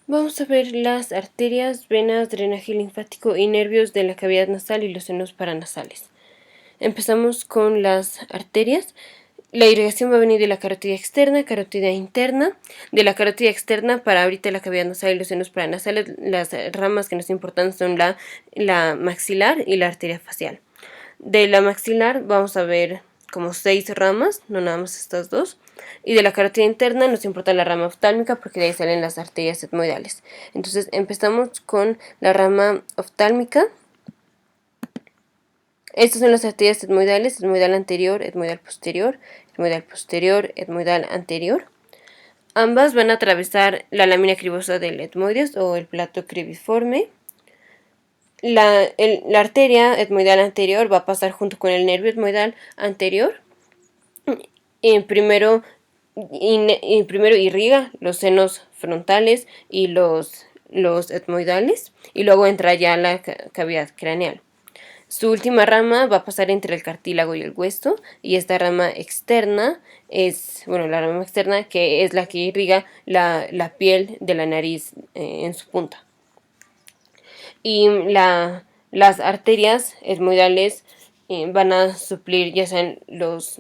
Vamos a ver las arterias, venas, drenaje linfático y nervios de la cavidad nasal y los senos paranasales. Empezamos con las arterias. La irrigación va a venir de la carótida externa, carótida interna. De la carótida externa para ahorita la cavidad nasal y los senos paranasales, las ramas que nos importan son la maxilar y la arteria facial. De la maxilar vamos a ver como 6 ramas, no nada más estas dos. Y de la carótida interna nos importa la rama oftálmica porque de ahí salen las arterias etmoidales. Entonces empezamos con la rama oftálmica. Estas son las arterias etmoidales: etmoidal anterior, etmoidal posterior, etmoidal posterior, etmoidal anterior. Ambas van a atravesar la lámina cribosa del etmoides o el plato cribiforme. La arteria etmoidal anterior va a pasar junto con el nervio etmoidal anterior. Primero irriga los senos frontales y los etmoidales, y luego entra ya la cavidad craneal. Su última rama va a pasar entre el cartílago y el hueso, y esta rama externa es, la rama externa, que es la que irriga la piel de la nariz en su punta. Y las arterias etmoidales van a suplir ya sean los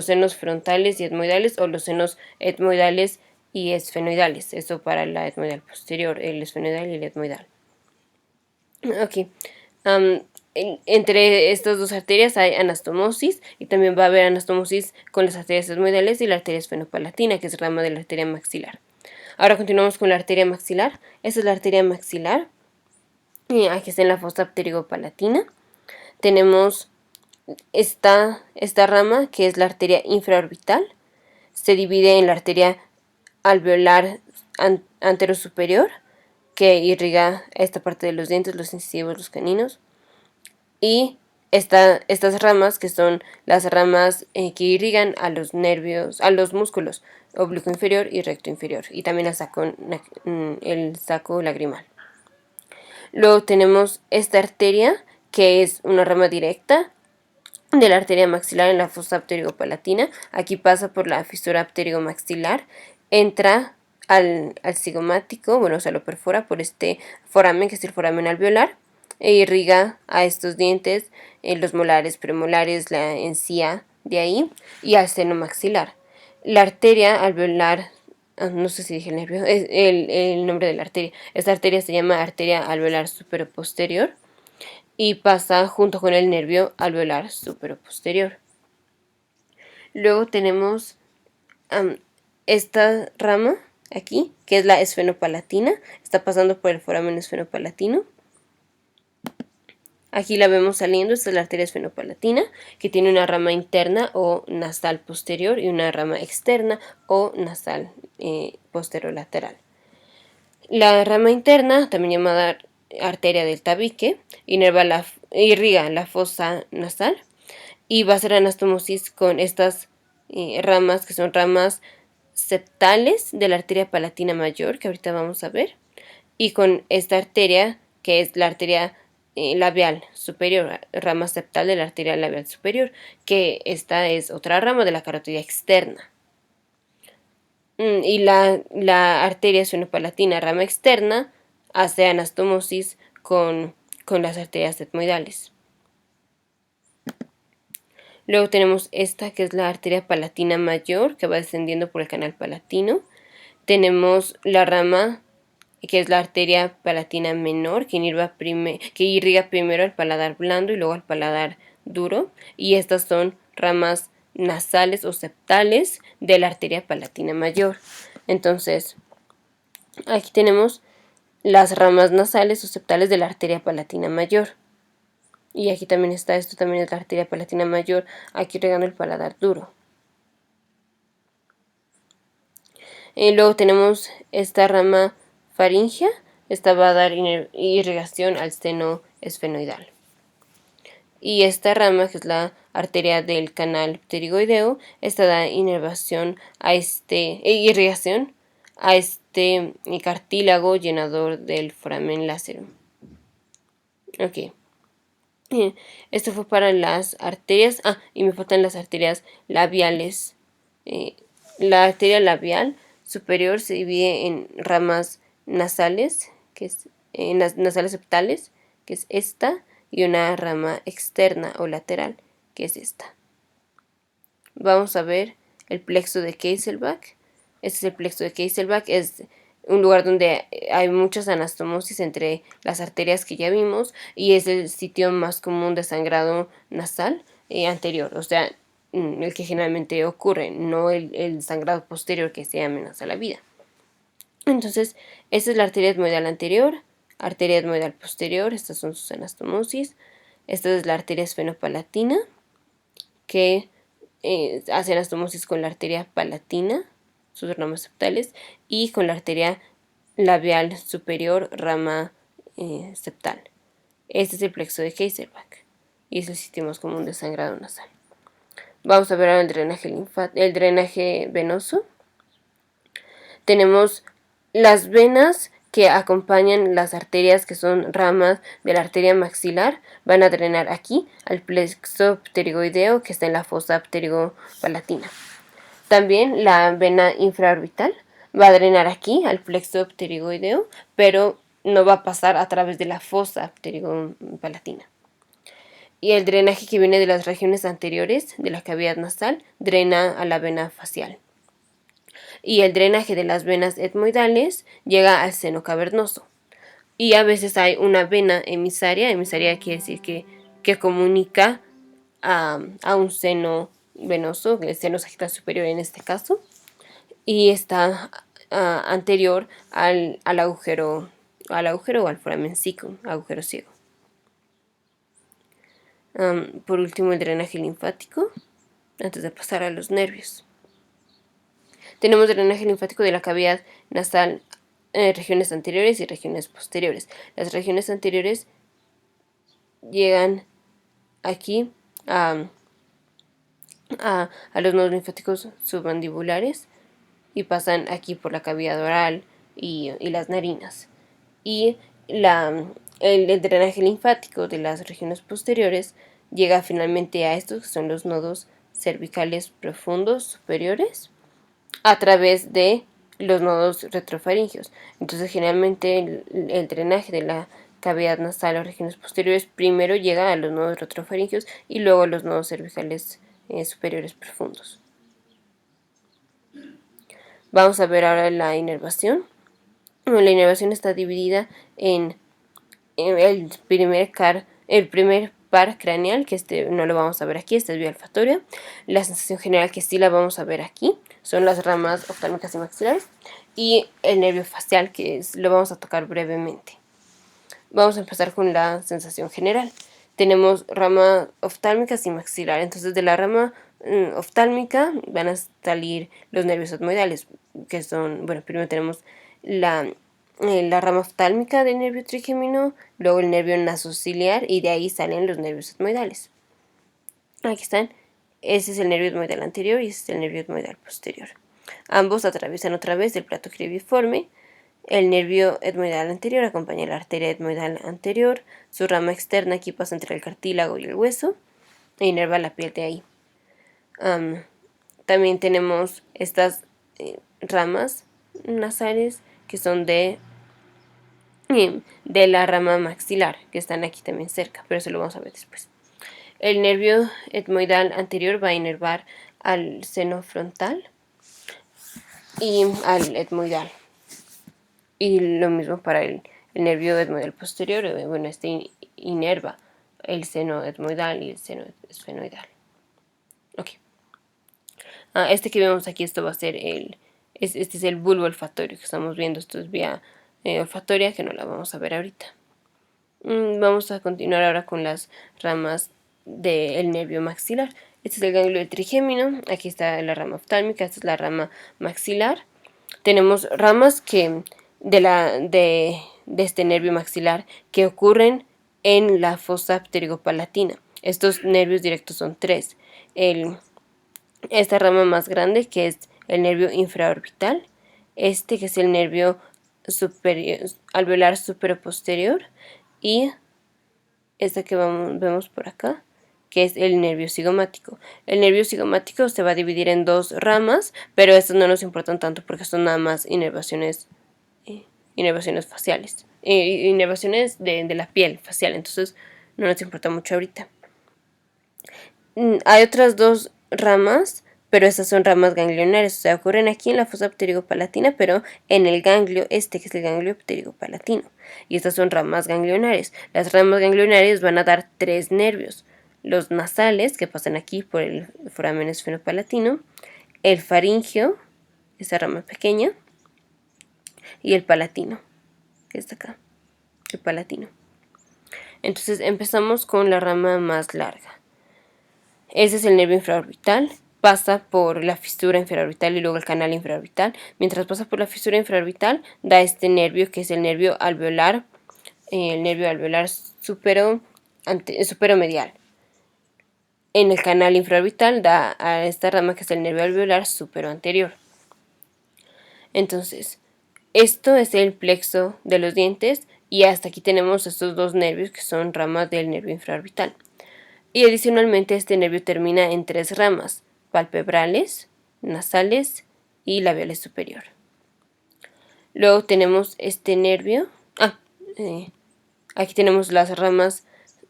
senos frontales y etmoidales o los senos etmoidales y esfenoidales. Eso para la etmoidal posterior, el esfenoidal y el etmoidal. Ok. Entre estas dos arterias hay anastomosis, y también va a haber anastomosis con las arterias etmoidales y la arteria esfenopalatina, que es rama de la arteria maxilar. Ahora continuamos con la arteria maxilar. Esta es la arteria maxilar. Aquí está en la fosa pterigopalatina. Tenemos esta rama, que es la arteria infraorbital. Se divide en la arteria alveolar anterosuperior, que irriga esta parte de los dientes, los incisivos, los caninos. Y estas ramas, que son las ramas que irrigan a los nervios, a los músculos oblicuo inferior y recto inferior, y también el saco lagrimal. Luego tenemos esta arteria, que es una rama directa de la arteria maxilar en la fosa pterigopalatina. Aquí pasa por la fisura pterigomaxilar, entra al cigomático, lo perfora por este foramen, que es el foramen alveolar, e irriga a estos dientes, los molares, premolares, la encía de ahí, y al seno maxilar. La arteria alveolar, no sé si dije el nervio, es el nombre de la arteria. Esta arteria se llama arteria alveolar superoposterior y pasa junto con el nervio alveolar superoposterior. Luego tenemos esta rama aquí, que es la esfenopalatina. Está pasando por el foramen esfenopalatino. Aquí la vemos saliendo. Esta es la arteria esfenopalatina, que tiene una rama interna o nasal posterior y una rama externa o nasal posterolateral. La rama interna, también llamada arteria del tabique, irriga la fosa nasal y va a hacer anastomosis con estas ramas, que son ramas septales de la arteria palatina mayor, que ahorita vamos a ver, y con esta arteria, que es la arteria labial superior, rama septal de la arteria labial superior, que esta es otra rama de la carótida externa. Y la arteria esfenopalatina, rama externa, hace anastomosis con las arterias etmoidales. Luego tenemos esta, que es la arteria palatina mayor, que va descendiendo por el canal palatino. Tenemos la rama, que es la arteria palatina menor, que irriga primero al paladar blando y luego al paladar duro. Y estas son ramas nasales o septales de la arteria palatina mayor. Entonces, aquí tenemos las ramas nasales o septales de la arteria palatina mayor. Y aquí también está, esto también es la arteria palatina mayor, aquí regando el paladar duro. Y luego tenemos esta rama faríngea. Esta va a dar irrigación al seno esfenoidal. Y esta rama, que es la arteria del canal pterigoideo, esta da irrigación a este cartílago llenador del foramen lácero. Ok. Esto fue para las arterias. Y me faltan las arterias labiales. La arteria labial superior se divide en ramas nasales, que es nasales septales, que es esta, y una rama externa o lateral, que es esta. Vamos a ver el plexo de Kieselbach. Este es el plexo de Kieselbach, es un lugar donde hay muchas anastomosis entre las arterias que ya vimos y es el sitio más común de sangrado nasal anterior, o sea, el que generalmente ocurre, no el sangrado posterior que se amenaza la vida. Entonces, esta es la arteria etmoidal anterior, arteria etmoidal posterior, estas son sus anastomosis. Esta es la arteria esfenopalatina, que hace anastomosis con la arteria palatina, sus ramas septales, y con la arteria labial superior, rama septal. Este es el plexo de Kieselbach y es el sitio más común de sangrado nasal. Vamos a ver ahora el drenaje venoso. Tenemos las venas que acompañan las arterias, que son ramas de la arteria maxilar, van a drenar aquí al plexo pterigoideo que está en la fosa pterigopalatina. También la vena infraorbital va a drenar aquí al plexo pterigoideo, pero no va a pasar a través de la fosa pterigopalatina. Y el drenaje que viene de las regiones anteriores de la cavidad nasal drena a la vena facial. Y el drenaje de las venas etmoidales llega al seno cavernoso. Y a veces hay una vena emisaria quiere decir que comunica a un seno venoso, el seno sagital superior en este caso, y está anterior al agujero o al foramen cecum, agujero ciego. Por último, el drenaje linfático, antes de pasar a los nervios. Tenemos drenaje linfático de la cavidad nasal, regiones anteriores y regiones posteriores. Las regiones anteriores llegan aquí a los nodos linfáticos submandibulares y pasan aquí por la cavidad oral y las narinas. Y el drenaje linfático de las regiones posteriores llega finalmente a estos, que son los nodos cervicales profundos superiores, a través de los nodos retrofaringeos. Entonces, generalmente el drenaje de la cavidad nasal o regiones posteriores primero llega a los nodos retrofaringeos y luego a los nodos cervicales superiores profundos. Vamos a ver ahora la inervación. La inervación está dividida en el primer par craneal, que no lo vamos a ver aquí, este es vía olfatoria. La sensación general, que sí la vamos a ver aquí, son las ramas oftálmicas y maxilares, y el nervio facial, que lo vamos a tocar brevemente. Vamos a empezar con la sensación general. Tenemos ramas oftálmicas y maxilar. Entonces, de la rama oftálmica van a salir los nervios etmoidales, que son, bueno, primero tenemos la rama oftálmica del nervio trigémino, luego el nervio nasociliar, y de ahí salen los nervios etmoidales. Aquí están. Ese es el nervio etmoidal anterior y ese es el nervio etmoidal posterior. Ambos atraviesan otra vez el plato cribriforme. El nervio etmoidal anterior acompaña la arteria etmoidal anterior. Su rama externa aquí pasa entre el cartílago y el hueso e inerva la piel de ahí. También tenemos estas ramas nasales que son de la rama maxilar, que están aquí también cerca, pero eso lo vamos a ver después. El nervio etmoidal anterior va a inervar al seno frontal y al etmoidal. Y lo mismo para el nervio etmoidal posterior. Bueno, este inerva el seno etmoidal y el seno esfenoidal. Ok. Este que vemos aquí, esto va a ser este es el bulbo olfatorio que estamos viendo. Esto es vía olfatoria, que no la vamos a ver ahorita. Vamos a continuar ahora con las ramas del nervio maxilar. Este es el ganglio del trigémino. Aquí está la rama oftálmica. Esta es la rama maxilar. Tenemos ramas de este nervio maxilar que ocurren en la fosa pterigopalatina. Estos nervios directos son tres. Esta rama más grande, que es el nervio infraorbital, que es el nervio alveolar superoposterior, y esta que vemos por acá, que es el nervio cigomático. El nervio cigomático se va a dividir en dos ramas, pero estas no nos importan tanto porque son nada más inervaciones inervaciones faciales, inervaciones de la piel facial, entonces no nos importa mucho ahorita. Hay otras dos ramas, pero estas son ramas ganglionares, o sea, ocurren aquí en la fosa pterigopalatina, pero en el ganglio que es el ganglio pterigopalatino. Y estas son ramas ganglionares. Las ramas ganglionares van a dar 3 nervios. Los nasales, que pasan aquí por el foramen esfenopalatino, el faringio, esta rama pequeña, y el palatino, que está acá, el palatino. Entonces empezamos con la rama más larga. Ese es el nervio infraorbital, pasa por la fisura infraorbital y luego el canal infraorbital. Mientras pasa por la fisura infraorbital, da este nervio que es el nervio alveolar superomedial. En el canal infraorbital da a esta rama que es el nervio alveolar superoanterior. Entonces, esto es el plexo de los dientes y hasta aquí tenemos estos dos nervios que son ramas del nervio infraorbital. Y adicionalmente este nervio termina en 3 ramas, palpebrales, nasales y labiales superior. Luego tenemos este nervio, aquí tenemos las ramas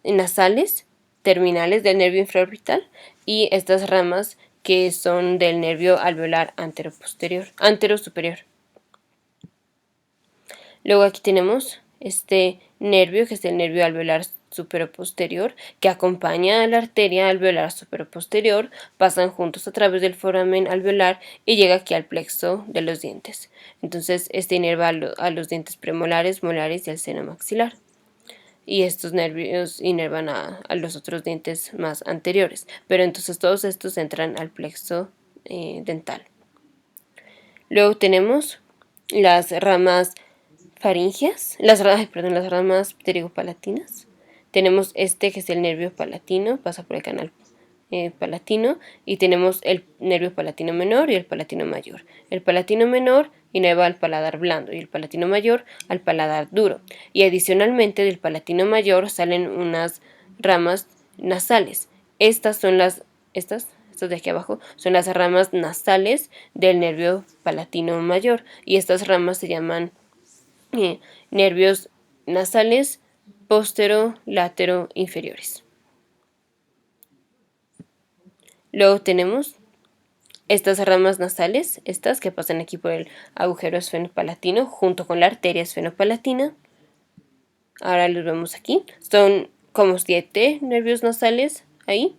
nasales terminales del nervio infraorbital y estas ramas que son del nervio alveolar anterosuperior. Luego aquí tenemos este nervio que es el nervio alveolar superoposterior que acompaña a la arteria alveolar superoposterior, pasan juntos a través del foramen alveolar y llega aquí al plexo de los dientes. Entonces este inerva a los dientes premolares, molares y al seno maxilar. Y estos nervios inervan a los otros dientes más anteriores. Pero entonces todos estos entran al plexo dental. Luego tenemos las ramas faringeas, las ramas pterigopalatinas. Tenemos este que es el nervio palatino, pasa por el canal palatino, y tenemos el nervio palatino menor y el palatino mayor. El palatino menor inerva al paladar blando y el palatino mayor al paladar duro. Y adicionalmente del palatino mayor salen unas ramas nasales. Estas de aquí abajo son las ramas nasales del nervio palatino mayor y estas ramas se llaman nervios nasales posterolátero-inferiores. Luego tenemos estas ramas nasales, estas que pasan aquí por el agujero esfenopalatino junto con la arteria esfenopalatina. Ahora los vemos aquí. Son como 7 nervios nasales ahí.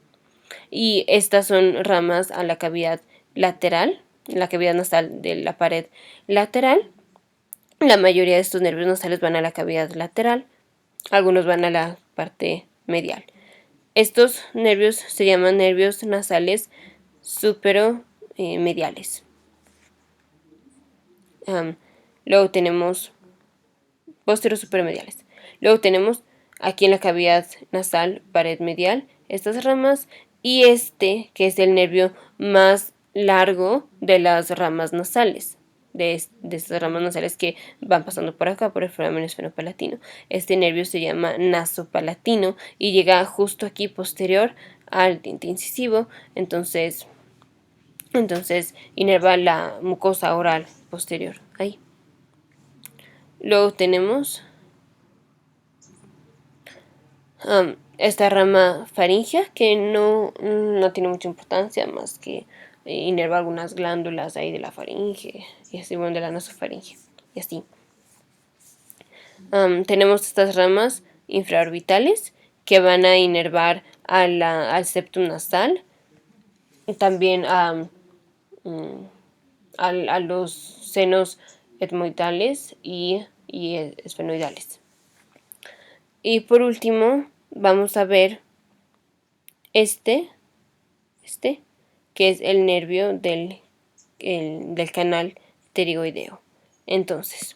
Y estas son ramas a la cavidad lateral, la cavidad nasal de la pared lateral. La mayoría de estos nervios nasales van a la cavidad lateral, algunos van a la parte medial. Estos nervios se llaman nervios nasales superomediales. Luego tenemos posterosuperomediales. Luego tenemos aquí en la cavidad nasal, pared medial, estas ramas y este que es el nervio más largo de las ramas nasales. De estas ramas nasales que van pasando por acá, por el foramen esfenopalatino. Este nervio se llama nasopalatino y llega justo aquí posterior al diente incisivo, entonces inerva la mucosa oral posterior, ahí. Luego tenemos esta rama faríngea que no tiene mucha importancia más que inerva algunas glándulas ahí de la faringe y así, bueno, de la nasofaringe y así. Tenemos estas ramas infraorbitales que van a inervar al septum nasal, también a los senos etmoidales y esfenoidales. Y por último vamos a ver este que es el nervio del canal pterigoideo. Entonces,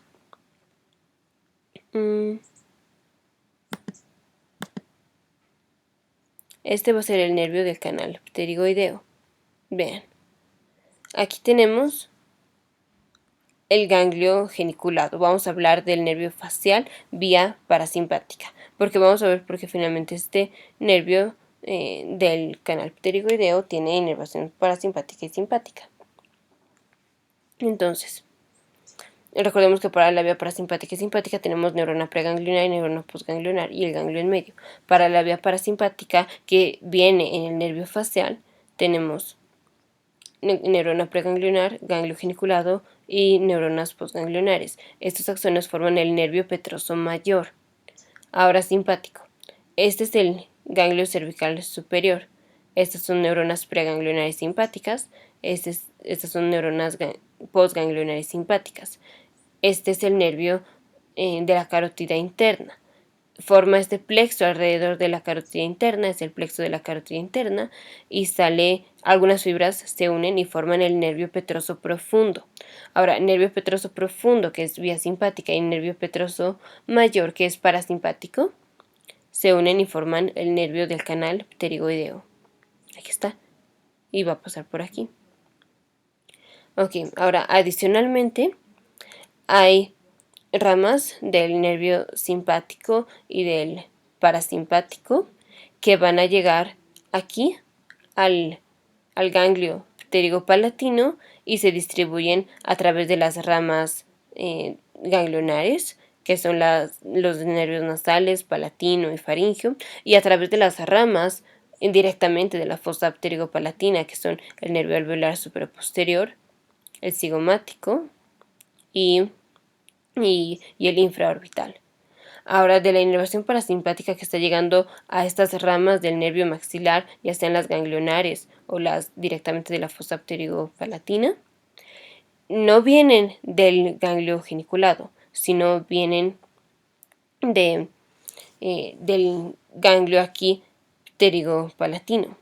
este va a ser el nervio del canal pterigoideo. Vean, aquí tenemos el ganglio geniculado. Vamos a hablar del nervio facial vía parasimpática, porque vamos a ver porque finalmente este nervio del canal pterigoideo tiene inervación parasimpática y simpática. Entonces, Recordemos que para la vía parasimpática y simpática tenemos neurona preganglionar y neurona postganglionar y el ganglio en medio. Para la vía parasimpática, que viene en el nervio facial, tenemos neurona preganglionar, ganglio geniculado y neuronas postganglionares. Estos axones forman el nervio petroso mayor. Ahora simpático. Este es el ganglio cervical superior. Estas son neuronas preganglionares simpáticas. Estas son neuronas postganglionares simpáticas. Este es el nervio de la carótida interna. Forma este plexo alrededor de la carótida interna, es el plexo de la carótida interna, y algunas fibras se unen y forman el nervio petroso profundo. Ahora, nervio petroso profundo, que es vía simpática, y nervio petroso mayor, que es parasimpático, se unen y forman el nervio del canal pterigoideo. Aquí está. Y va a pasar por aquí. Ok, ahora adicionalmente hay ramas del nervio simpático y del parasimpático que van a llegar aquí al ganglio pterigopalatino y se distribuyen a través de las ramas ganglionares, que son los nervios nasales, palatino y faríngeo, y a través de las ramas indirectamente de la fosa pterigopalatina, que son el nervio alveolar supraposterior, el cigomático y el infraorbital. Ahora, de la inervación parasimpática que está llegando a estas ramas del nervio maxilar, ya sean las ganglionares o las directamente de la fosa pterigopalatina, no vienen del ganglio geniculado, sino vienen del ganglio aquí pterigopalatino.